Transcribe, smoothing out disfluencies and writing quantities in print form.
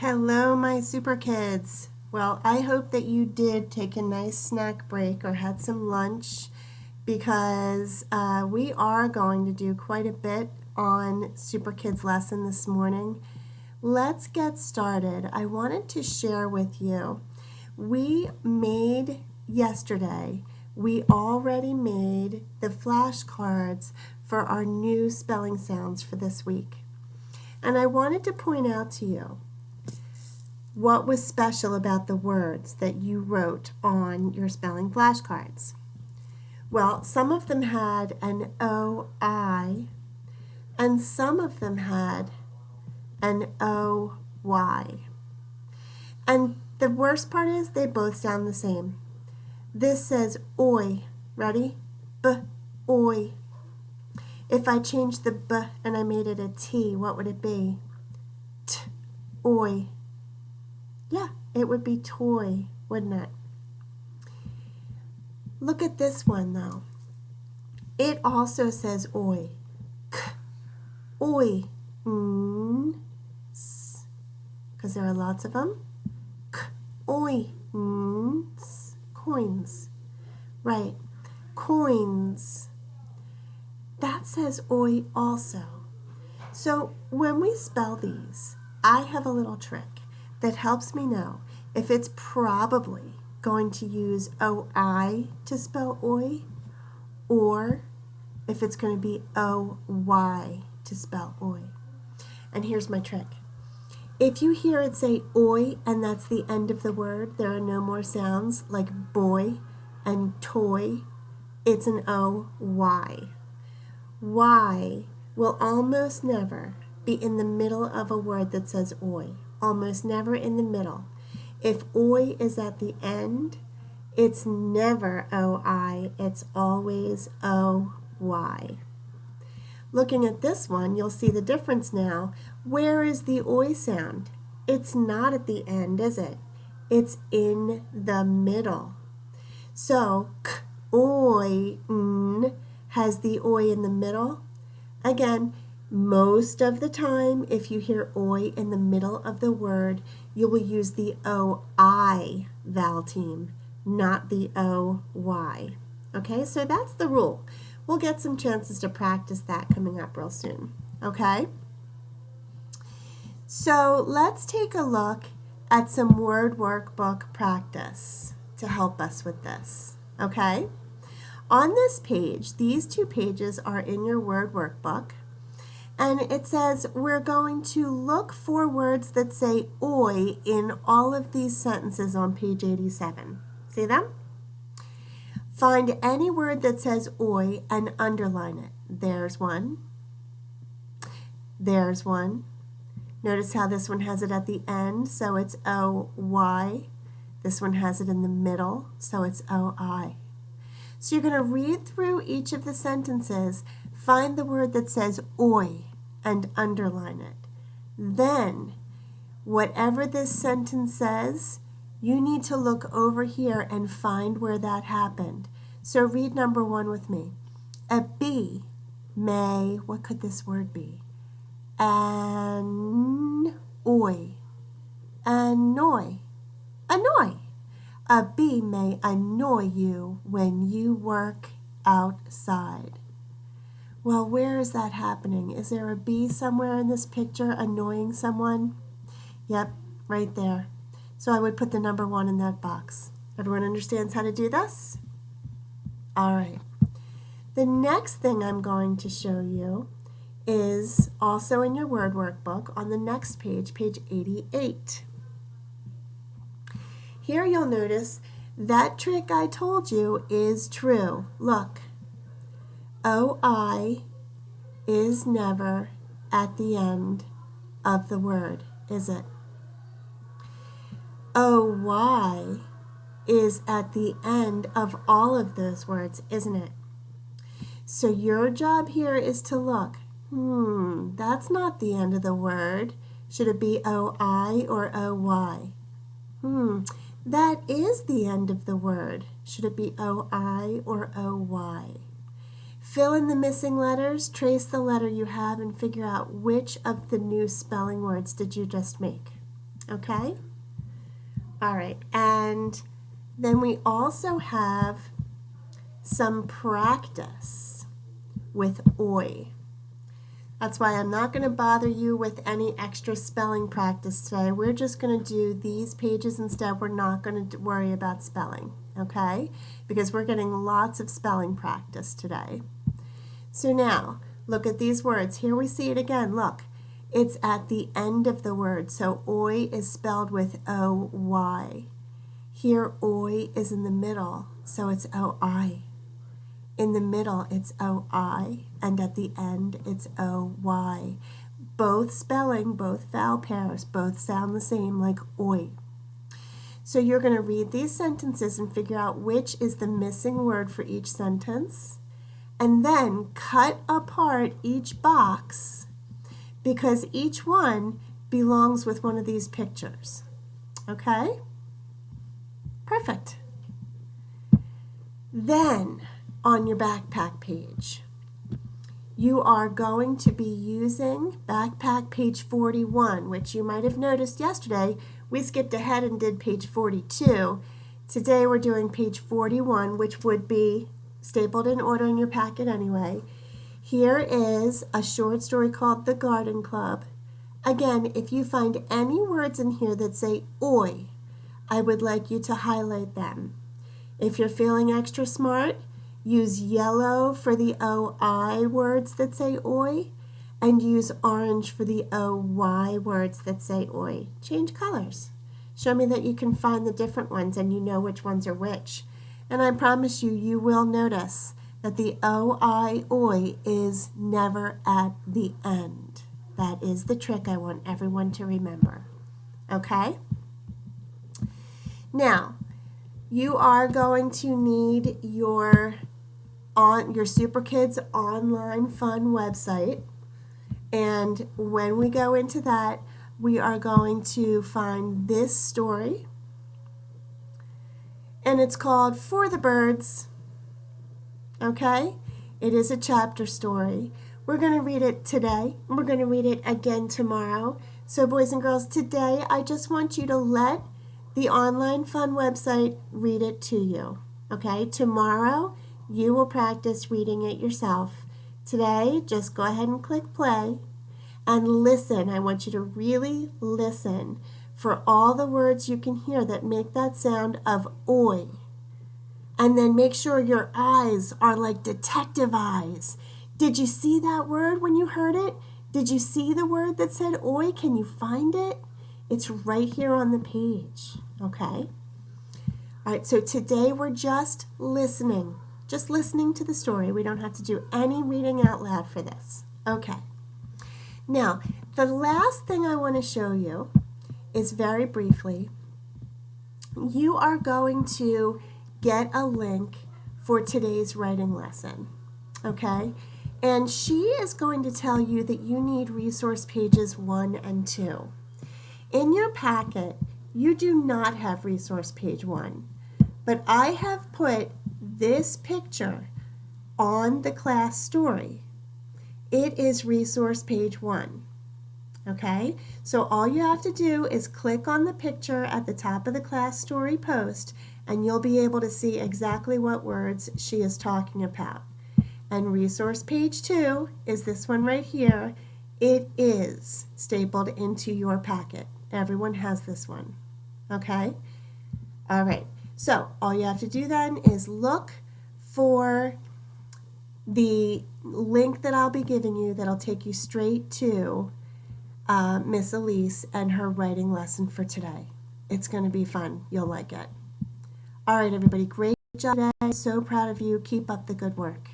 Hello, my Superkids. Well, I hope that you did take a nice snack break or had some lunch because we are going to do quite a bit on Superkids lesson this morning. Let's get started. I wanted to share with you, we already made the flashcards for our new spelling sounds for this week. And I wanted to point out to you what was special about the words that you wrote on your spelling flashcards. Well, some of them had an O-I, and some of them had an O-Y. And the worst part is they both sound the same. This says oi. Ready? B-oi. If I changed the B and I made it a T, what would it be? T-oi. Yeah, it would be toy, wouldn't it? Look at this one, though. It also says oi. K, oi, s, because there are lots of them. K, oi, s, coins. Right, coins. That says oi also. So when we spell these, I have a little trick that helps me know if it's probably going to use O-I to spell oi, or if it's going to be O-Y to spell oi. And here's my trick. If you hear it say oi and that's the end of the word, there are no more sounds like boy and toy, it's an O-Y. Y will almost never be in the middle of a word that says oi. Almost never in the middle. If oi is at the end, it's never O-I, it's always O-Y. Looking at this one, you'll see the difference now. Where is the oi sound? It's not at the end, is it? It's in the middle. So, k-oi, has the oi in the middle. Again, most of the time, if you hear oi in the middle of the word, you will use the O-I vowel team, not the O-Y. Okay, so that's the rule. We'll get some chances to practice that coming up real soon. Okay? So let's take a look at some word workbook practice to help us with this. Okay? On this page, these two pages are in your word workbook. And it says we're going to look for words that say oi in all of these sentences on page 87. See them? Find any word that says oi and underline it. There's one. There's one. Notice how this one has it at the end, so it's O-Y. This one has it in the middle, so it's O-I. So you're going to read through each of the sentences, find the word that says oi, and underline it. Then, whatever this sentence says, you need to look over here and find where that happened. So read number one with me. A bee may, what could this word be? Annoy. Annoy. Annoy. A bee may annoy you when you work outside. Well, where is that happening? Is there a bee somewhere in this picture annoying someone? Yep, right there. So I would put the number one in that box. Everyone understands how to do this? All right. The next thing I'm going to show you is also in your word workbook on the next page, page 88. Here you'll notice that trick I told you is true. Look. O-I is never at the end of the word, is it? O-Y is at the end of all of those words, isn't it? So your job here is to look. That's not the end of the word. Should it be O-I or O-Y? That is the end of the word. Should it be O-I or O-Y? Fill in the missing letters, trace the letter you have, and figure out which of the new spelling words did you just make. Okay? All right, and then we also have some practice with oi. That's why I'm not going to bother you with any extra spelling practice today. We're just going to do these pages instead. We're not going to worry about spelling, okay? Because we're getting lots of spelling practice today. So now, look at these words. Here we see it again. Look, it's at the end of the word. So oi is spelled with O-Y. Here oi is in the middle, so it's O-I. In the middle, it's O-I, and at the end, it's O-Y. Both spelling, both vowel pairs, both sound the same, like oi. So you're going to read these sentences and figure out which is the missing word for each sentence, and then cut apart each box because each one belongs with one of these pictures. Okay? Perfect. Then, on your backpack page, you are going to be using backpack page 41, which you might have noticed yesterday we skipped ahead and did page 42. Today we're doing page 41, which would be stapled in order in your packet anyway. Here is a short story called The Garden Club. Again, if you find any words in here that say oi, I would like you to highlight them. If you're feeling extra smart, use yellow for the O-I words that say oi, and use orange for the O-Y words that say oi. Change colors. Show me that you can find the different ones and you know which ones are which. And I promise you, you will notice that the O-I, oi is never at the end. That is the trick I want everyone to remember. Okay? Now, you are going to need your Superkids online fun website, and when we go into that, we are going to find this story, and it's called For the Birds. Okay? It is a chapter story. We're going to read it today. We're going to read it again tomorrow. So boys and girls, today I just want you to let the online fun website read it to you. Okay? Tomorrow you will practice reading it yourself. Today, just go ahead and click play and listen. I want you to really listen for all the words you can hear that make that sound of oi. And then make sure your eyes are like detective eyes. Did you see that word when you heard it? Did you see the word that said oi? Can you find it? It's right here on the page. Okay? All right, so today we're just listening. Just listening to the story. We don't have to do any reading out loud for this. Okay. Now, the last thing I want to show you is very briefly, you are going to get a link for today's writing lesson. Okay? And she is going to tell you that you need resource pages 1 and 2. In your packet, you do not have resource page 1, but I have put this picture on the class story. It is resource page 1. Okay? So all you have to do is click on the picture at the top of the class story post, and you'll be able to see exactly what words she is talking about. And resource page 2 is this one right here. It is stapled into your packet. Everyone has this one. Okay? All right. So all you have to do then is look for the link that I'll be giving you that'll take you straight to Miss Elise and her writing lesson for today. It's going to be fun. You'll like it. All right, everybody. Great job today. So proud of you. Keep up the good work.